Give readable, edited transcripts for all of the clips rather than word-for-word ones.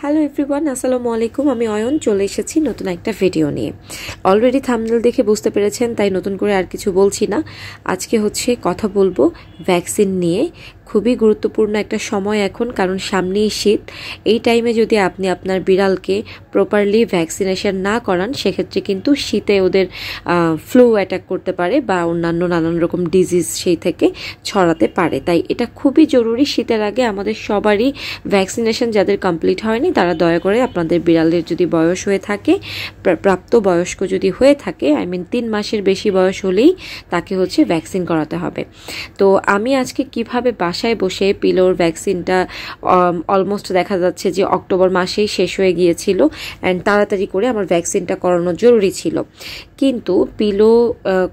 Hello everyone, আসসালামু আলাইকুম। আমি অয়ন চলে এসেছি নতুন একটা ভিডিও নিয়ে। অলরেডি থাম্বনেল দেখে বুঝতে পেরেছেন, তাই নতুন করে আর কিছু বলছি না। আজকে হচ্ছে কথা বলবো ভ্যাকসিন নিয়ে। খুবই গুরুত্বপূর্ণ একটা সময় এখন, কারণ সামনেই শীত। এই টাইমে যদি আপনি আপনার বিড়ালকে প্রপারলি ভ্যাকসিনেশন না করান, সেক্ষেত্রে কিন্তু শীতে ওদের ফ্লু অ্যাটাক করতে পারে বা অন্যান্য নানান রকম ডিজিজ সেই থেকে ছড়াতে পারে। তাই এটা খুবই জরুরি। শীতের আগে আমাদের সবারই ভ্যাকসিনেশন যাদের কমপ্লিট হয়নি, তারা দয়া করে আপনাদের বিড়ালের যদি বয়স হয়ে থাকে, প্রাপ্ত বয়স্ক যদি হয়ে থাকে, 3 মাসের বেশি বয়স হলেই তাকে হচ্ছে ভ্যাকসিন করাতে হবে। তো আমি আজকে কিভাবে বাসায় বসে পিলোর ভ্যাকসিনটা অলমোস্ট দেখা যাচ্ছে যে অক্টোবর মাসেই শেষ হয়ে গিয়েছিল, অ্যান্ড তাড়াতাড়ি করে আমার ভ্যাকসিনটা করানো জরুরি ছিল। কিন্তু পিলো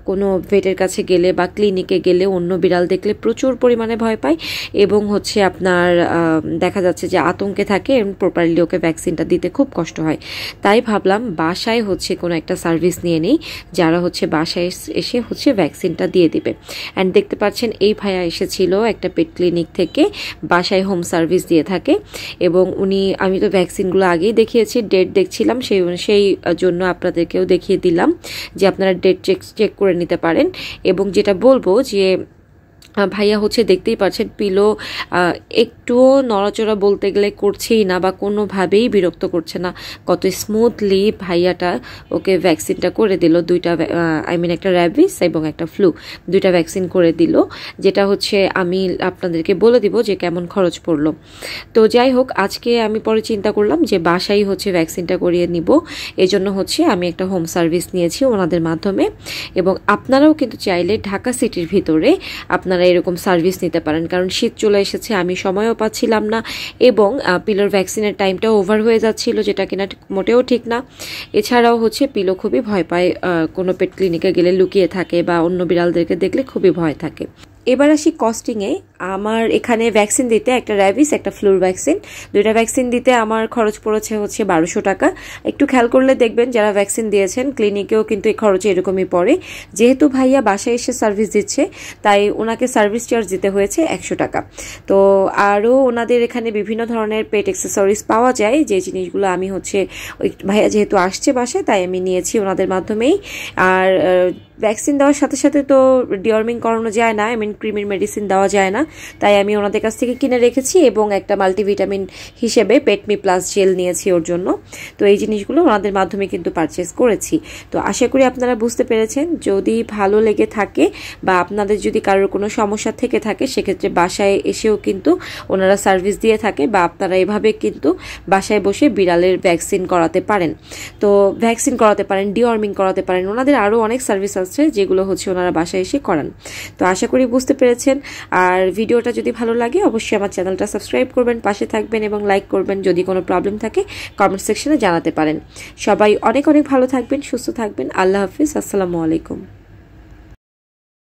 কোনো ভেটের কাছে গেলে বা ক্লিনিকে গেলে অন্য বিড়াল দেখলে প্রচুর পরিমাণে ভয় পায় এবং হচ্ছে আপনার দেখা যাচ্ছে যে আতঙ্কে থাকে এবং প্রপারলি ওকে ভ্যাকসিনটা দিতে খুব কষ্ট হয়। তাই ভাবলাম বাসায় হচ্ছে কোনো একটা সার্ভিস নিয়ে নেই, যারা হচ্ছে বাসায় এসে হচ্ছে ভ্যাকসিনটা দিয়ে দিবে। অ্যান্ড দেখতে পাচ্ছেন এই ভাইয়া এসেছিল একটা পেট ক্লিনিক থেকে, বাসায় হোম সার্ভিস দিয়ে থাকে। এবং আমি তো ভ্যাকসিনগুলো আগেই দেখিয়েছি, ডেট দেখছিলাম, সেই জন্য আপনাদেরকেও দেখিয়ে দিলাম যে আপনারা ডেট চেক করে নিতে পারেন। এবং যেটা বলবো যে ভাইয়া হচ্ছে দেখতেই পাচ্ছেন পিলো একটুও নড়াচড়া বলতে গেলে করছেই না বা কোনোভাবেই বিরক্ত করছে না। কত স্মুথলি ভাইয়াটা ওকে ভ্যাকসিনটা করে দিল, একটা র্যাবিস এবং একটা ফ্লু, দুইটা ভ্যাকসিন করে দিল। যেটা হচ্ছে আমি আপনাদেরকে বলে দিব যে কেমন খরচ পড়লো। তো যাই হোক, আজকে আমি পরে চিন্তা করলাম যে বাসায় হচ্ছে ভ্যাকসিনটা করিয়ে নিব। এজন্য হচ্ছে আমি একটা হোম সার্ভিস নিয়েছি ওনাদের মাধ্যমে। এবং আপনারাও কিন্তু চাইলে ঢাকা সিটির ভিতরে আপনারা এরকম সার্ভিস নিতে পারেন, কারণ শীত চলে এসেছে, আমি সময়ও পাচ্ছিলাম না এবং পিলোর ভ্যাকসিনের টাইমটাও ওভার হয়ে যাচ্ছিল, যেটা কিনা মোটেও ঠিক না। এছাড়াও হচ্ছে পিলো খুবই ভয় পায়, কোনো পেট ক্লিনিকে গেলে লুকিয়ে থাকে বা অন্য বিড়ালদেরকে দেখলে খুবই ভয় থাকে। এবার আসি কস্টিংয়ে। আমার এখানে ভ্যাকসিন দিতে, একটা র্যাবিস একটা ফ্লুর ভ্যাকসিন, দুইটা ভ্যাকসিন দিতে আমার খরচ পড়েছে হচ্ছে 1200 টাকা। একটু খেয়াল করলে দেখবেন যারা ভ্যাকসিন দিয়েছেন ক্লিনিকেও কিন্তু এই খরচে এরকমই পড়ে। যেহেতু ভাইয়া বাসায় এসে সার্ভিস দিচ্ছে, তাই ওনাকে সার্ভিস চার্জ দিতে হয়েছে 100 টাকা। তো আরও ওনাদের এখানে বিভিন্ন ধরনের পেট অ্যাক্সেসরিজ পাওয়া যায়, যে জিনিসগুলো আমি হচ্ছে ওই ভাইয়া যেহেতু আসছে বাসায়, তাই আমি নিয়েছি ওনাদের মাধ্যমেই। আর ভ্যাকসিন দেওয়ার সাথে সাথে তো ডিওর্মিং করানো যায় না, ক্রিমির মেডিসিন দেওয়া যায় না, তাই আমি ওনাদের কাছ থেকে কিনে রেখেছি এবং একটা মাল্টিভিটামিন হিসেবে পেটমি প্লাস জেল নিয়েছি ওর জন্য। তো এই জিনিসগুলো ওনাদের মাধ্যমে কিন্তু পারচেস করেছি। তো আশা করি আপনারা বুঝতে পেরেছেন। যদি ভালো লেগে থাকে বা আপনাদের যদি কারোর কোনো সমস্যা থেকে থাকে, সেক্ষেত্রে বাসায় এসেও কিন্তু ওনারা সার্ভিস দিয়ে থাকে, বা আপনারা এভাবে কিন্তু বাসায় বসে বিড়ালের ভ্যাকসিন করাতে পারেন। তো ভ্যাকসিন করাতে পারেন, ডিওর্মিং করাতে পারেন। ওনাদের আরও অনেক সার্ভিস আছে যেগুলো হচ্ছে ওনারা বাসায় এসে করান। তো আশা করি বুঝতে পেরেছেন। আর ভিডিওটা যদি ভালো লাগে অবশ্যই আমার চ্যানেলটা সাবস্ক্রাইব করবেন, পাশে থাকবেন এবং লাইক করবেন। যদি কোনো প্রবলেম থাকে কমেন্ট সেকশনে জানাতে পারেন। সবাই অনেক অনেক ভালো থাকবেন, সুস্থ থাকবেন। আল্লাহ হাফিজ, আসসালামু আলাইকুম।